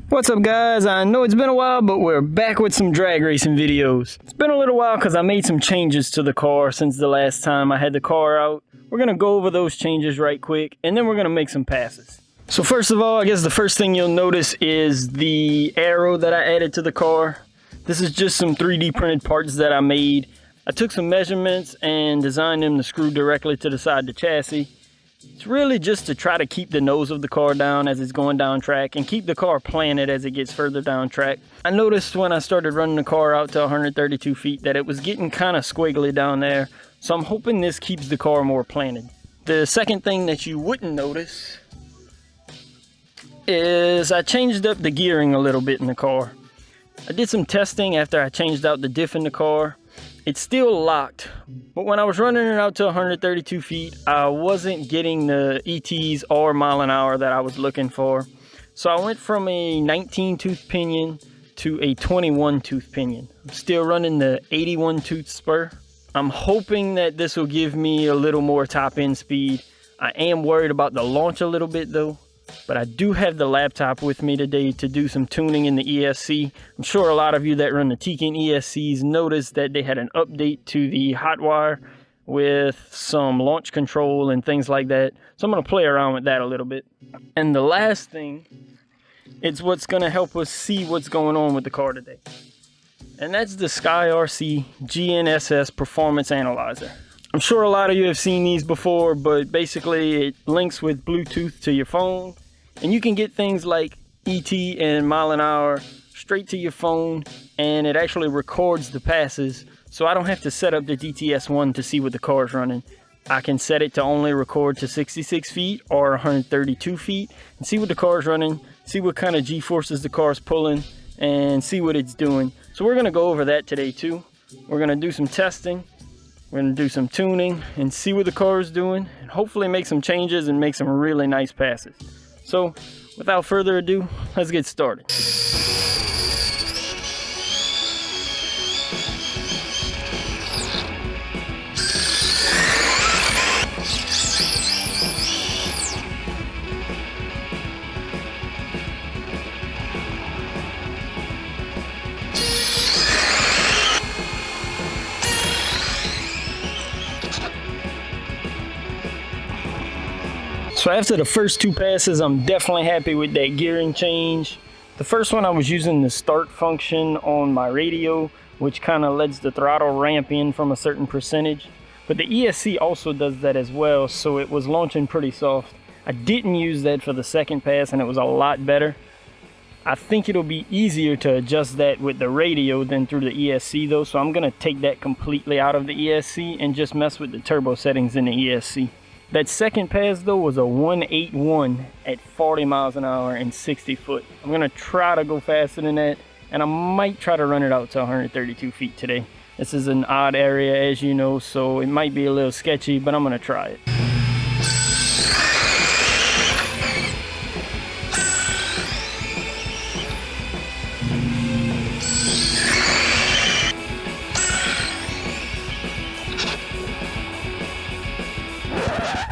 What's up guys? I know it's been a while, but we're back with some drag racing videos. It's been a little while because I made some changes to the car since the last time I had the car out. We're going to go over those changes right quick, and then we're going to make some passes. So first of all, I guess the first thing you'll notice is the arrow that I added to the car. This is just some 3D printed parts that I made. I took some measurements and designed them to screw directly to the side of the chassis. It's really just to try to keep the nose of the car down as it's going down track and keep the car planted as it gets further down track. I noticed when I started running the car out to 132 feet that it was getting kind of squiggly down there. So I'm hoping this keeps the car more planted. The second thing that you wouldn't notice is I changed up the gearing a little bit in the car. I did some testing after I changed out the diff in the car. It's still locked, but when I was running it out to 132 feet, I wasn't getting the ETs or mile an hour that I was looking for. So I went from a 19 tooth pinion to a 21 tooth pinion. I'm still running the 81 tooth spur. I'm hoping that this will give me a little more top end speed. I am worried about the launch a little bit though. But I do have the laptop with me today to do some tuning in the ESC. I'm sure a lot of you that run the Tekin ESCs noticed that they had an update to the Hotwire with some launch control and things like that. So I'm going to play around with that a little bit. And the last thing is what's going to help us see what's going on with the car today. And that's the SkyRC GNSS Performance Analyzer. I'm sure a lot of you have seen these before, but basically it links with Bluetooth to your phone, and you can get things like ET and mile an hour straight to your phone, and it actually records the passes, so I don't have to set up the DTS1 to see what the car is running. I can set it to only record to 66 feet or 132 feet and see what the car is running, see what kind of G-forces the car is pulling, and see what it's doing. So we're going to go over that today too. We're going to do some testing. We're going to do some tuning and see what the car is doing and hopefully make some changes and make some really nice passes. So without further ado, let's get started. So after the first two passes, I'm definitely happy with that gearing change. The first one I was using the start function on my radio, which kind of lets the throttle ramp in from a certain percentage. But the ESC also does that as well, so it was launching pretty soft. I didn't use that for the second pass and it was a lot better. I think it'll be easier to adjust that with the radio than through the ESC though, so I'm going to take that completely out of the ESC and just mess with the turbo settings in the ESC. That second pass though was a 181 at 40 miles an hour and 60 foot. I'm gonna try to go faster than that, and I might try to run it out to 132 feet today. This is an odd area, as you know, so it might be a little sketchy, but I'm gonna try it.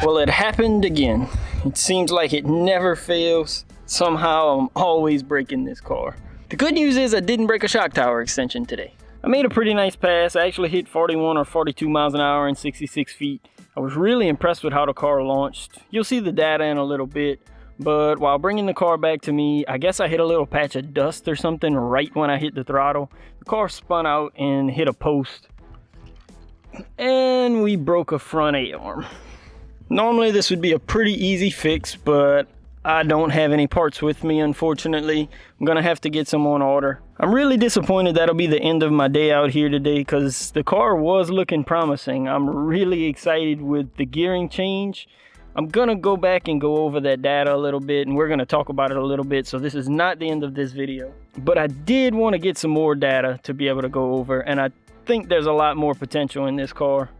Well, it happened again. It seems like it never fails. Somehow I'm always breaking this car. The good news is I didn't break a shock tower extension today. I made a pretty nice pass. I actually hit 41 or 42 miles an hour and 66 feet. I was really impressed with how the car launched. You'll see the data in a little bit, but while bringing the car back to me, I guess I hit a little patch of dust or something right when I hit the throttle. The car spun out and hit a post, and we broke a front A-arm. Normally this would be a pretty easy fix, but I don't have any parts with me, unfortunately. I'm gonna have to get some on order. I'm really disappointed that'll be the end of my day out here today because the car was looking promising. I'm really excited with the gearing change. I'm gonna go back and go over that data a little bit, and we're gonna talk about it a little bit, so this is not the end of this video. But I did want to get some more data to be able to go over, and I think there's a lot more potential in this car.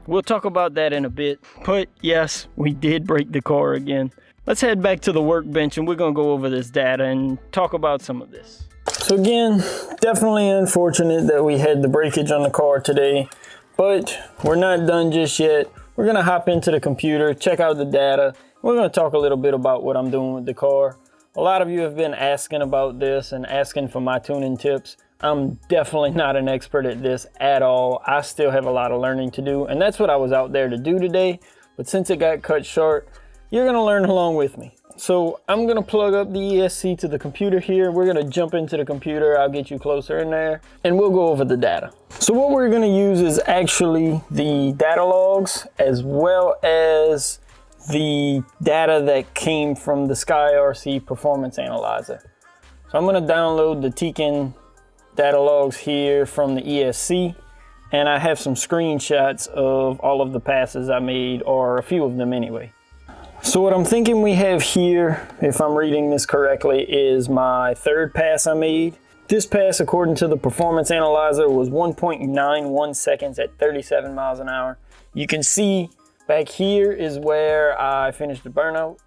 We'll talk about that in a bit, but yes, we did break the car again. Let's head back to the workbench and we're gonna go over this data and talk about some of this. So again, definitely unfortunate that we had the breakage on the car today, but we're not done just yet. We're gonna hop into the computer, check out the data. We're gonna talk a little bit about what I'm doing with the car. A lot of you have been asking about this and asking for my tuning tips. I'm definitely not an expert at this at all. I still have a lot of learning to do, and that's what I was out there to do today. But since it got cut short, you're gonna learn along with me. So I'm gonna plug up the ESC to the computer here. We're gonna jump into the computer. I'll get you closer in there and we'll go over the data. So what we're gonna use is actually the data logs as well as the data that came from the SkyRC Performance Analyzer. So I'm gonna download the Tekin data logs here from the ESC, and I have some screenshots of all of the passes I made, or a few of them anyway. So what I'm thinking we have here, if I'm reading this correctly, is my third pass I made. This pass, according to the Performance Analyzer, was 1.91 seconds at 37 miles an hour. You can see back here is where I finished the burnout,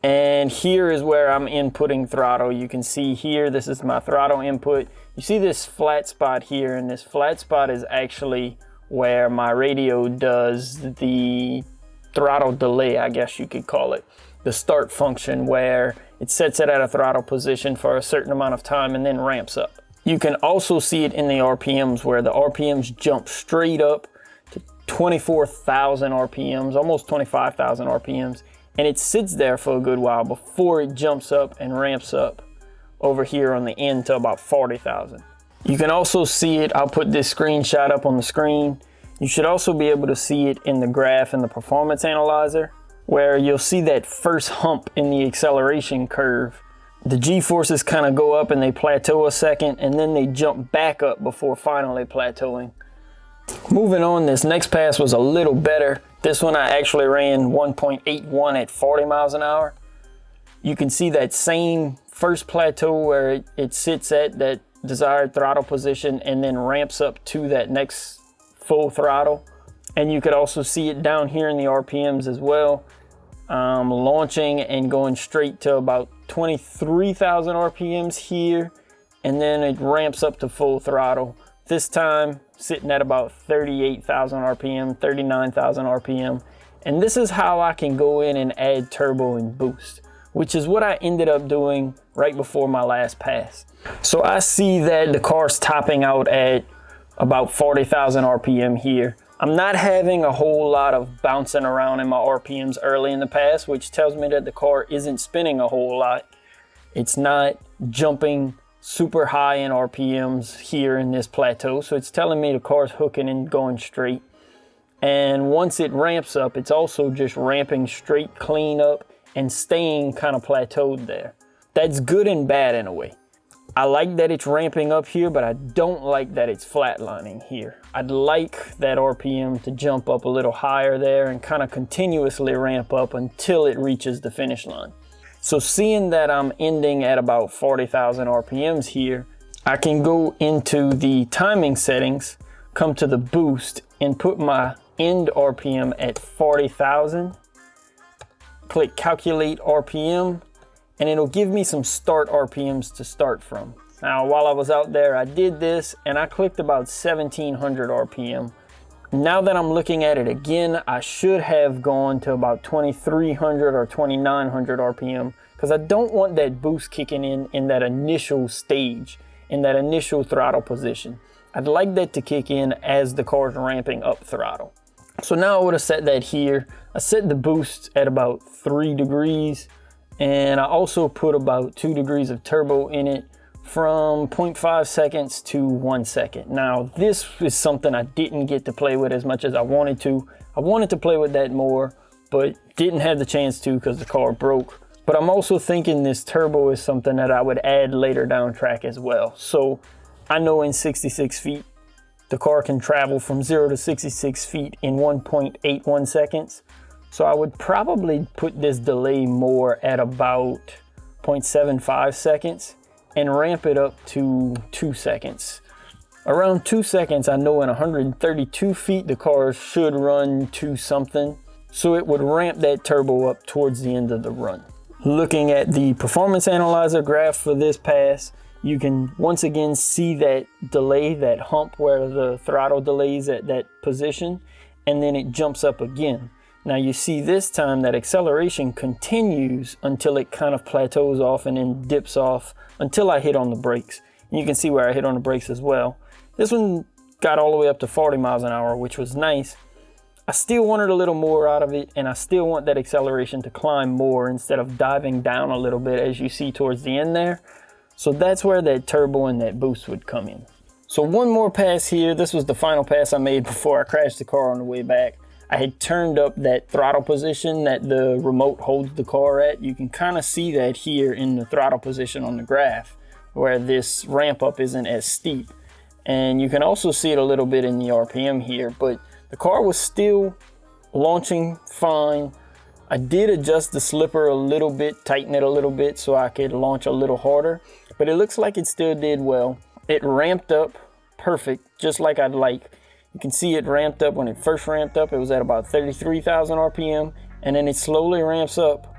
and here is where I'm inputting throttle. You can see here, this is my throttle input. You see this flat spot here, and this flat spot is actually where my radio does the throttle delay, I guess you could call it. The start function, where it sets it at a throttle position for a certain amount of time and then ramps up. You can also see it in the RPMs, where the RPMs jump straight up to 24,000 RPMs, almost 25,000 RPMs, and it sits there for a good while before it jumps up and ramps up over here on the end to about 40,000. You can also see it, I'll put this screenshot up on the screen. You should also be able to see it in the graph in the Performance Analyzer, where you'll see that first hump in the acceleration curve. The G-forces kind of go up and they plateau a second, and then they jump back up before finally plateauing. Moving on, this next pass was a little better. This one I actually ran 1.81 at 40 miles an hour. You can see that same first plateau where it sits at that desired throttle position and then ramps up to that next full throttle. And you could also see it down here in the RPMs as well, launching and going straight to about 23,000 RPMs here, and then it ramps up to full throttle. This time sitting at about 38,000 RPM, 39,000 RPM. And this is how I can go in and add turbo and boost, which is what I ended up doing right before my last pass. So I see that the car's topping out at about 40,000 RPM here. I'm not having a whole lot of bouncing around in my RPMs early in the pass, which tells me that the car isn't spinning a whole lot. It's not jumping super high in RPMs here in this plateau, so it's telling me the car's hooking and going straight. And once it ramps up, it's also just ramping straight clean up and staying kind of plateaued there. That's good and bad in a way. I like that it's ramping up here, but I don't like that it's flatlining here. I'd like that RPM to jump up a little higher there and kind of continuously ramp up until it reaches the finish line. So seeing that I'm ending at about 40,000 RPMs here, I can go into the timing settings, come to the boost, and put my end RPM at 40,000. Click calculate RPM, and it'll give me some start RPMs to start from. Now, while I was out there, I did this and I clicked about 1700 RPM. Now that I'm looking at it again, I should have gone to about 2300 or 2900 RPM, because I don't want that boost kicking in that initial stage, in that initial throttle position. I'd like that to kick in as the car's ramping up throttle. So now I would have set that here. I set the boost at about 3 degrees. And I also put about 2 degrees of turbo in it, from 0.5 seconds to 1 second. Now, this is something I didn't get to play with as much as I wanted to. I wanted to play with that more, but didn't have the chance to because the car broke. But I'm also thinking this turbo is something that I would add later down track as well. So I know in 66 feet, the car can travel from 0 to 66 feet in 1.81 seconds. So I would probably put this delay more at about 0.75 seconds and ramp it up to 2 seconds. Around 2 seconds, I know in 132 feet, the car should run to something. So it would ramp that turbo up towards the end of the run. Looking at the Performance Analyzer graph for this pass, you can once again see that delay, that hump where the throttle delays at that position, and then it jumps up again. Now you see this time that acceleration continues until it kind of plateaus off and then dips off until I hit on the brakes. And you can see where I hit on the brakes as well. This one got all the way up to 40 miles an hour, which was nice. I still wanted a little more out of it, and I still want that acceleration to climb more instead of diving down a little bit, as you see towards the end there. So that's where that turbo and that boost would come in. So one more pass here. This was the final pass I made before I crashed the car on the way back. I had turned up that throttle position that the remote holds the car at. You can kind of see that here in the throttle position on the graph, where this ramp up isn't as steep. And you can also see it a little bit in the RPM here, but the car was still launching fine. I did adjust the slipper a little bit, tighten it a little bit so I could launch a little harder, but it looks like it still did well. It ramped up perfect, just like I'd like. You can see it ramped up. When it first ramped up, it was at about 33,000 RPM, and then it slowly ramps up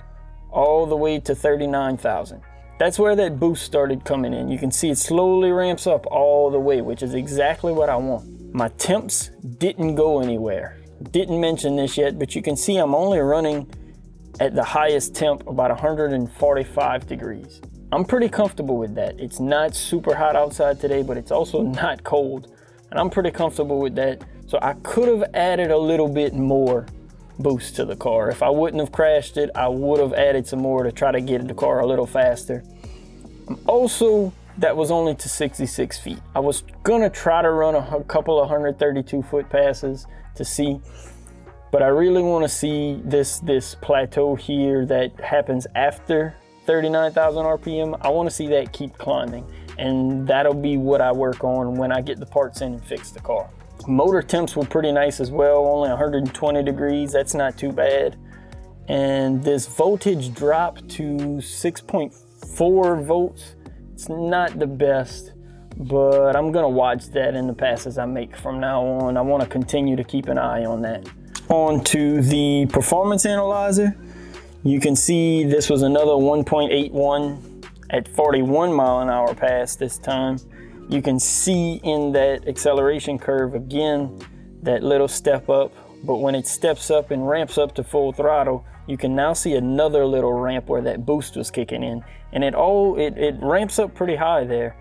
all the way to 39,000. That's where that boost started coming in. You can see it slowly ramps up all the way, which is exactly what I want. My temps didn't go anywhere. Didn't mention this yet, but you can see I'm only running at the highest temp about 145 degrees. I'm pretty comfortable with that. It's not super hot outside today, but it's also not cold. And I'm pretty comfortable with that. So I could have added a little bit more boost to the car. If I wouldn't have crashed it, I would have added some more to try to get the car a little faster. Also, that was only to 66 feet. I was gonna try to run a couple of 132 foot passes to see, but I really wanna see this plateau here that happens after 39,000 RPM. I wanna see that keep climbing, and that'll be what I work on when I get the parts in and fix the car. Motor temps were pretty nice as well, only 120 degrees, that's not too bad. And this voltage dropped to 6.4 volts. It's not the best, but I'm gonna watch that in the passes I make from now on. I wanna continue to keep an eye on that. On to the performance analyzer. You can see this was another 1.81 at 41 mile an hour pass this time. You can see in that acceleration curve again, that little step up, but when it steps up and ramps up to full throttle, you can now see another little ramp where that boost was kicking in. And it ramps up pretty high there,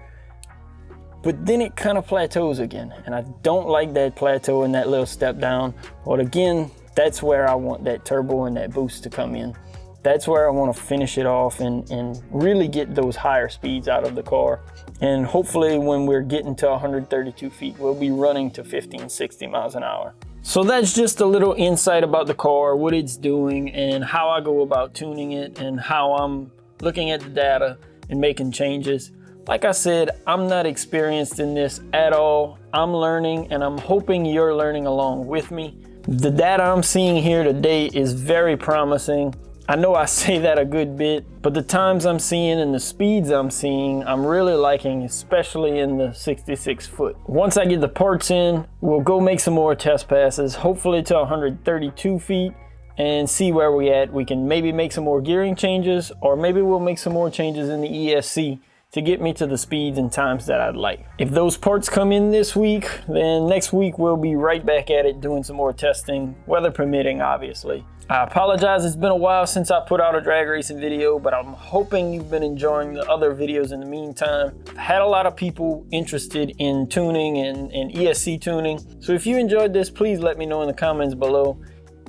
but then it kind of plateaus again. And I don't like that plateau and that little step down. But again, that's where I want that turbo and that boost to come in. That's where I want to finish it off and really get those higher speeds out of the car. And hopefully when we're getting to 132 feet, we'll be running to 50 and 60 miles an hour. So that's just a little insight about the car, what it's doing, and how I go about tuning it, and how I'm looking at the data and making changes. Like I said, I'm not experienced in this at all. I'm learning, and I'm hoping you're learning along with me. The data I'm seeing here today is very promising. I know I say that a good bit, but the times I'm seeing and the speeds I'm seeing, I'm really liking, especially in the 66 foot. Once I get the parts in, we'll go make some more test passes, hopefully to 132 feet, and see where we at. We can maybe make some more gearing changes, or maybe we'll make some more changes in the ESC to get me to the speeds and times that I'd like. If those parts come in this week, then next week we'll be right back at it doing some more testing, weather permitting, obviously. I apologize, it's been a while since I put out a drag racing video, but I'm hoping you've been enjoying the other videos in the meantime. I've had a lot of people interested in tuning and ESC tuning, so if you enjoyed this, please let me know in the comments below.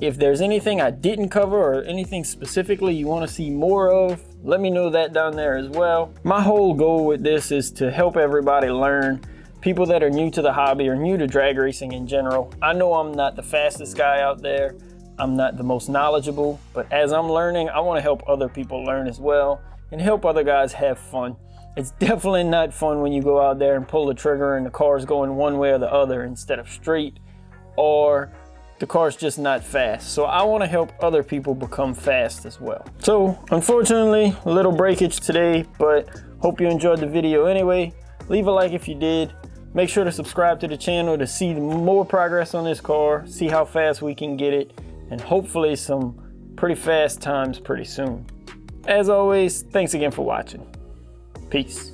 If there's anything I didn't cover or anything specifically you want to see more of, let me know that down there as well. My whole goal with this is to help everybody learn. People that are new to the hobby or new to drag racing in general. I know I'm not the fastest guy out there. I'm not the most knowledgeable, but as I'm learning, I want to help other people learn as well and help other guys have fun. It's definitely not fun when you go out there and pull the trigger and the car's going one way or the other instead of straight, or the car's just not fast. So I want to help other people become fast as well. So unfortunately, a little breakage today, but hope you enjoyed the video anyway. Leave a like if you did. Make sure to subscribe to the channel to see more progress on this car, see how fast we can get it, and hopefully some pretty fast times pretty soon. As always, thanks again for watching. Peace.